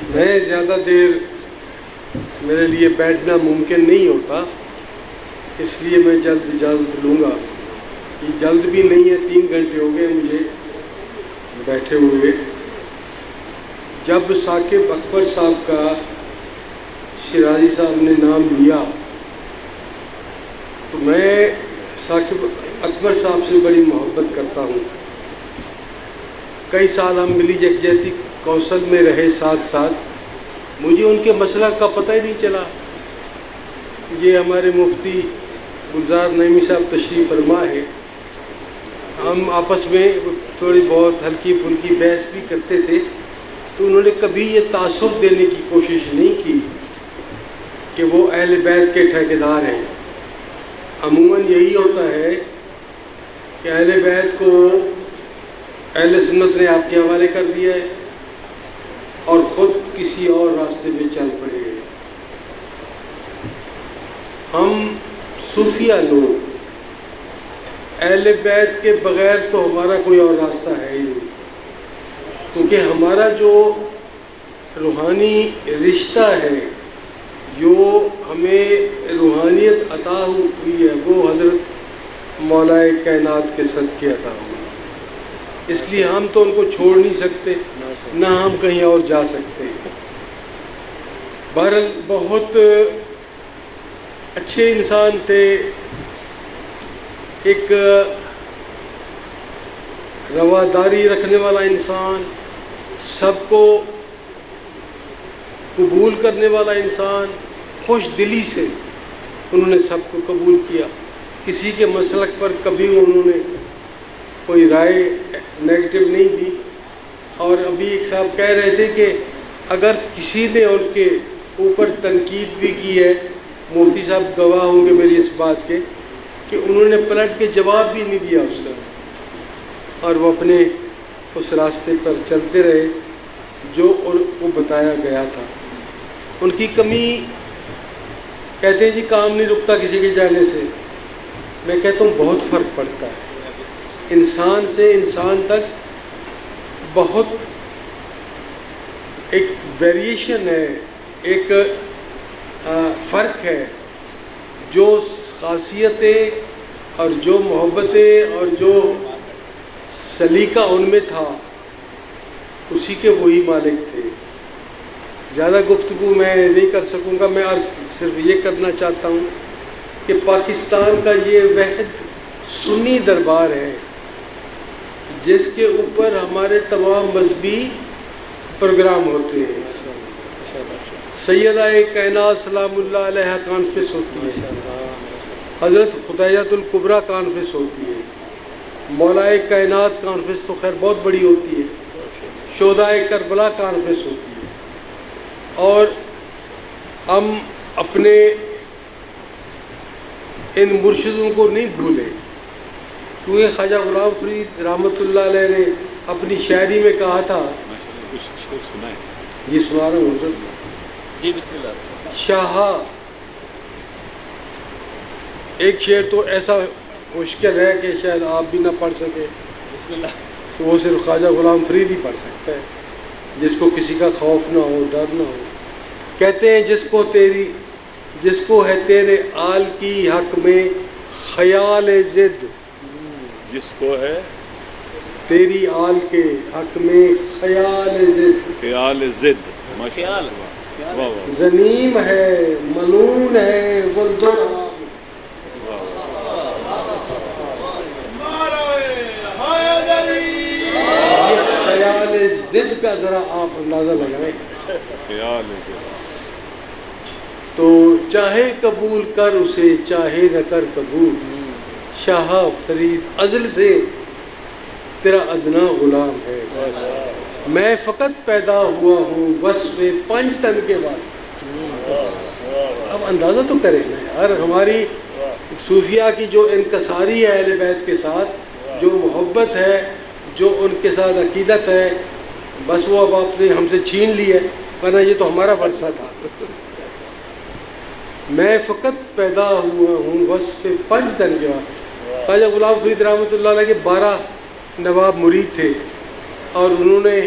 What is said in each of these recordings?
میں زیادہ دیر میرے لیے بیٹھنا ممکن نہیں ہوتا، اس لیے میں جلد اجازت لوں گا. یہ جلد بھی نہیں ہے، 3 گھنٹے ہو گئے مجھے بیٹھے ہوئے. جب ثاقب اکبر صاحب کا شیرازی صاحب نے نام لیا تو میں ثاقب اکبر صاحب سے بڑی محبت کرتا ہوں. کئی سال ہم ملی یکجہتی کونسل میں رہے ساتھ ساتھ. مجھے ان کے مسلک کا پتہ ہی نہیں چلا. یہ ہمارے مفتی گلزار نعیمی صاحب تشریف فرما ہے. ہم آپس میں تھوڑی بہت ہلکی پھلکی بحث بھی کرتے تھے، تو انہوں نے کبھی یہ تاثر دینے کی کوشش نہیں کی کہ وہ اہل بیت کے ٹھیکیدار ہیں. عموماً یہی ہوتا ہے کہ اہل بیت کو اہل سنت نے آپ کے حوالے کر دیا ہے اور خود کسی اور راستے میں چل پڑے ہیں. ہم صوفیہ لوگ اہل بیت کے بغیر تو ہمارا کوئی اور راستہ ہے ہی نہیں، کیونکہ ہمارا جو روحانی رشتہ ہے، جو ہمیں روحانیت عطا ہوئی ہے، وہ حضرت مولا کائنات کے صدقے عطا ہوئی. اس لیے ہم تو ان کو چھوڑ نہیں سکتے، نہ ہم کہیں اور جا سکتے ہیں. بہرحال بہت اچھے انسان تھے، ایک رواداری رکھنے والا انسان، سب کو قبول کرنے والا انسان. خوش دلی سے انہوں نے سب کو قبول کیا. کسی کے مسلک پر کبھی انہوں نے کوئی رائے نیگیٹو نہیں دی. اور ابھی ایک صاحب کہہ رہے تھے کہ اگر کسی نے ان کے اوپر تنقید بھی کی ہے، مفتی صاحب گواہ ہوں گے میری اس بات کے، کہ انہوں نے پلٹ کے جواب بھی نہیں دیا اس کا، اور وہ اپنے اس راستے پر چلتے رہے جو ان کو بتایا گیا تھا. ان کی کمی، کہتے ہیں جی کام نہیں رکتا کسی کے جانے سے. میں کہتا ہوں بہت فرق پڑتا ہے. انسان سے انسان تک بہت ایک ویریشن ہے، ایک فرق ہے. جو خاصیتیں اور جو محبتیں اور جو سلیقہ ان میں تھا، اسی کے وہی مالک تھے. زیادہ گفتگو میں نہیں کر سکوں گا. میں عرض صرف یہ کرنا چاہتا ہوں کہ پاکستان کا یہ واحد سنی دربار ہے جس کے اوپر ہمارے تمام مذہبی پروگرام ہوتے ہیں. سیدہ کائنات سلام اللہ علیہ کانفرنس ہوتی ہے، حضرت خدیجۃ الکبریٰ کانفرنس ہوتی ہے، مولا کائنات کانفرنس تو خیر بہت بڑی ہوتی ہے، شہدائے کربلا کانفرنس ہوتی ہے. اور ہم اپنے ان مرشدوں کو نہیں بھولیں، کیونکہ خواجہ غلام فرید رحمۃ اللہ علیہ نے اپنی شاعری میں کہا تھا، یہ سنا رہا ہوں حضرت جی بسم اللہ. شاہ، ایک شعر تو ایسا مشکل ہے کہ شاید آپ بھی نہ پڑھ سکے، بسم اللہ. وہ صرف خواجہ غلام فرید ہی پڑھ سکتا ہے، جس کو کسی کا خوف نہ ہو، ڈر نہ ہو. کہتے ہیں جس کو ہے تیرے آل کی حق میں خیال ضد، جس کو ہے تیری آل کے حق میں خیال ضد، خیال زنیم ہے ملون ہے ولدن. خیال ضد کا ذرا آپ اندازہ لگائیں. تو چاہے قبول کر اسے، چاہے نہ کر قبول، شاہ فرید ازل سے تیرا ادنا غلام ہے. میں فقط پیدا ہوا ہوں وصف 5 تن کے واسطے. اب اندازہ تو کریں نا یار، ہماری صوفیہ کی جو انکساری ہے اہل بیت کے ساتھ، جو محبت ہے، جو ان کے ساتھ عقیدت ہے، بس وہ اب آپ نے ہم سے چھین لی ہے، ورنہ یہ تو ہمارا ورثہ تھا. میں فقط پیدا ہوا ہوں وصف 5 تن کے واسطے. خواجہ غلام فرید رحمۃ اللہ علیہ کے 12 نواب مرید تھے، اور انہوں نے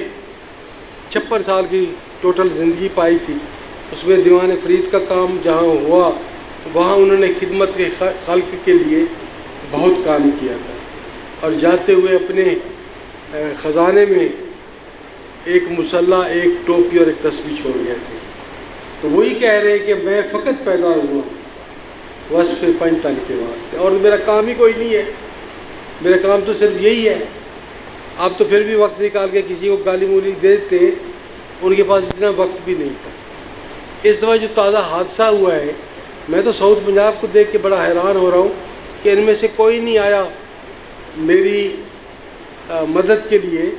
56 سال کی ٹوٹل زندگی پائی تھی، اس میں دیوان فرید کا کام جہاں ہوا وہاں انہوں نے خدمت کے خلق کے لیے بہت کام کیا تھا، اور جاتے ہوئے اپنے خزانے میں ایک مسلح، ایک ٹوپی اور ایک تسبیح چھوڑ گئے تھے۔ تو وہی کہہ رہے ہیں کہ میں فقط پیدا ہوا وصف پنج تن کے واسطے، اور میرا کام ہی کوئی نہیں ہے، میرا کام تو صرف یہی ہے۔ آپ تو پھر بھی وقت نکال کے کسی کو گالی مولی دیتے، ان کے پاس اتنا وقت بھی نہیں تھا۔ اس دفعہ جو تازہ حادثہ ہوا ہے، میں تو ساؤتھ پنجاب کو دیکھ کے بڑا حیران ہو رہا ہوں کہ ان میں سے کوئی نہیں آیا میری مدد کے لیے۔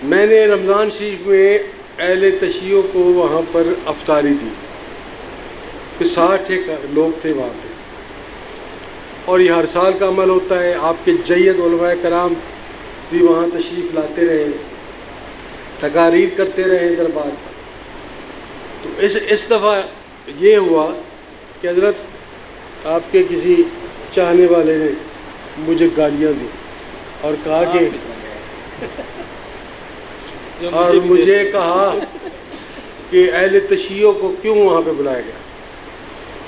میں نے رمضان شریف میں اہل تشیع کو وہاں پر افطاری دی، 60 لوگ تھے وہاں پہ، اور یہ ہر سال کا عمل ہوتا ہے۔ آپ کے جید علماء کرام بھی وہاں تشریف لاتے رہے، تقاریر کرتے رہے دربار۔ تو اس دفعہ یہ ہوا کہ حضرت آپ کے کسی چاہنے والے نے مجھے گالیاں دی اور کہا کہ اور مجھے کہا کہ اہل تشیع کو کیوں وہاں پہ بلایا گیا،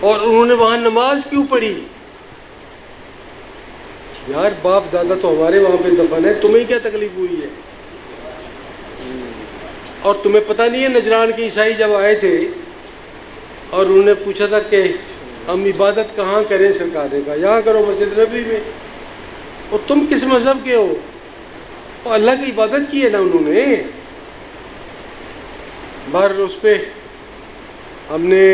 اور انہوں نے وہاں نماز کیوں پڑھی؟ یار باپ دادا تو ہمارے وہاں پہ دفن ہے، تمہیں کیا تکلیف ہوئی ہے؟ اور تمہیں پتہ نہیں ہے نجران کے عیسائی جب آئے تھے اور انہوں نے پوچھا تھا کہ ہم عبادت کہاں کریں، سرکار نے کہا یہاں کرو مسجد نبی میں۔ اور تم کس مذہب کے ہو؟ اور اللہ کی عبادت کی ہے نا انہوں نے۔ بہر اس پہ ہم نے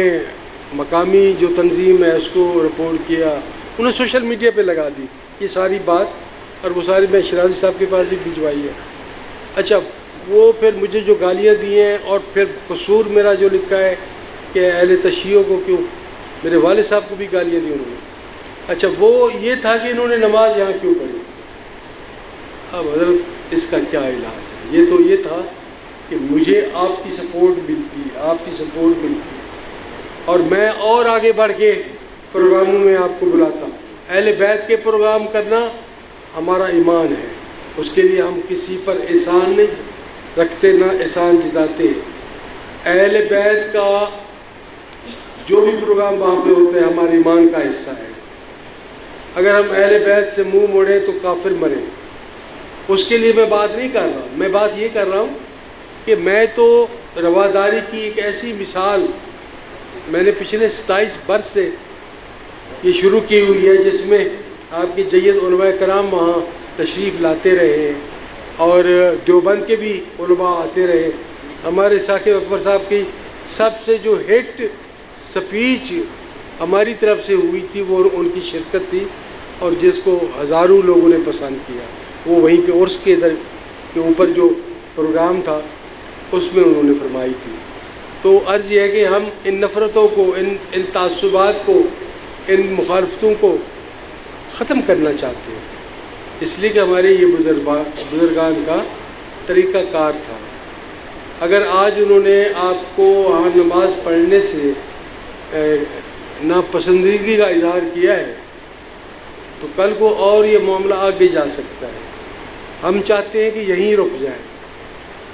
مقامی جو تنظیم ہے اس کو رپورٹ کیا، انہیں سوشل میڈیا پہ لگا دی یہ ساری بات، اور وہ ساری میں شرازی صاحب کے پاس بھی بھجوائی ہے۔ اچھا وہ پھر مجھے جو گالیاں دی ہیں، اور پھر قصور میرا جو لکھا ہے کہ اہل تشیع کو کیوں، میرے والد صاحب کو بھی گالیاں دی انہوں نے۔ اچھا وہ یہ تھا کہ انہوں نے نماز یہاں کیوں پڑھی؟ اب حضرت اس کا کیا علاج ہے؟ یہ تو یہ تھا کہ مجھے آپ کی سپورٹ ملتی، آپ کی سپورٹ ملتی، اور میں اور آگے بڑھ کے پروگراموں میں آپ کو بلاتا۔ اہل بیت کے پروگرام کرنا ہمارا ایمان ہے، اس کے لیے ہم کسی پر احسان نہیں رکھتے، نہ احسان جتاتے۔ اہل بیت کا جو بھی پروگرام وہاں پہ ہوتا ہے ہمارے ایمان کا حصہ ہے۔ اگر ہم اہل بیت سے منہ موڑیں تو کافر مریں، اس کے لیے میں بات نہیں کر رہا، میں بات یہ کر رہا ہوں کہ میں تو رواداری کی ایک ایسی مثال میں نے پچھلے 27 برس سے یہ شروع کی ہوئی ہے، جس میں آپ کے جید علماء کرام وہاں تشریف لاتے رہے، اور دیوبند کے بھی علماء آتے رہے۔ ہمارے ثاقب اکبر صاحب کی سب سے جو ہٹ سپیچ ہماری طرف سے ہوئی تھی وہ ان کی شرکت تھی، اور جس کو ہزاروں لوگوں نے پسند کیا، وہ وہیں پہ عرس کے ادھر کے اوپر جو پروگرام تھا اس میں انہوں نے فرمائی تھی۔ تو عرض یہ ہے کہ ہم ان نفرتوں کو، ان تعصبات کو، ان مخالفتوں کو ختم کرنا چاہتے ہیں، اس لیے کہ ہمارے یہ بزرگان کا طریقہ کار تھا۔ اگر آج انہوں نے آپ کو وہاں نماز پڑھنے سے ناپسندیدگی کا اظہار کیا ہے تو کل کو اور یہ معاملہ آگے جا سکتا ہے۔ ہم چاہتے ہیں کہ یہیں رک جائے،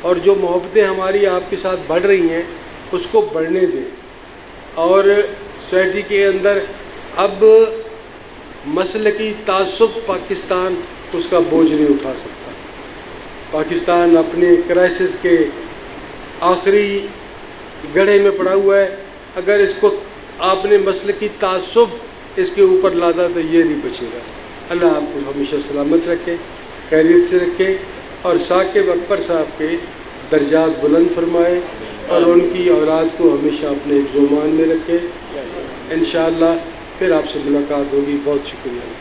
اور جو محبتیں ہماری آپ کے ساتھ بڑھ رہی ہیں اس کو بڑھنے دیں، اور سوسائٹی کے اندر اب مسلکی تعصب پاکستان اس کا بوجھ نہیں اٹھا سکتا۔ پاکستان اپنے کرائسس کے آخری گڑھے میں پڑا ہوا ہے، اگر اس کو آپ نے مسلکی تعصب اس کے اوپر لادا تو یہ نہیں بچے گا۔ اللہ آپ کو ہمیشہ سلامت رکھے، خیریت سے رکھے، اور ثاقب اکبر صاحب کے درجات بلند فرمائے، اور ان کی اولاد کو ہمیشہ اپنے زمان میں رکھے۔ انشاءاللہ پھر آپ سے ملاقات ہوگی۔ بہت شکریہ۔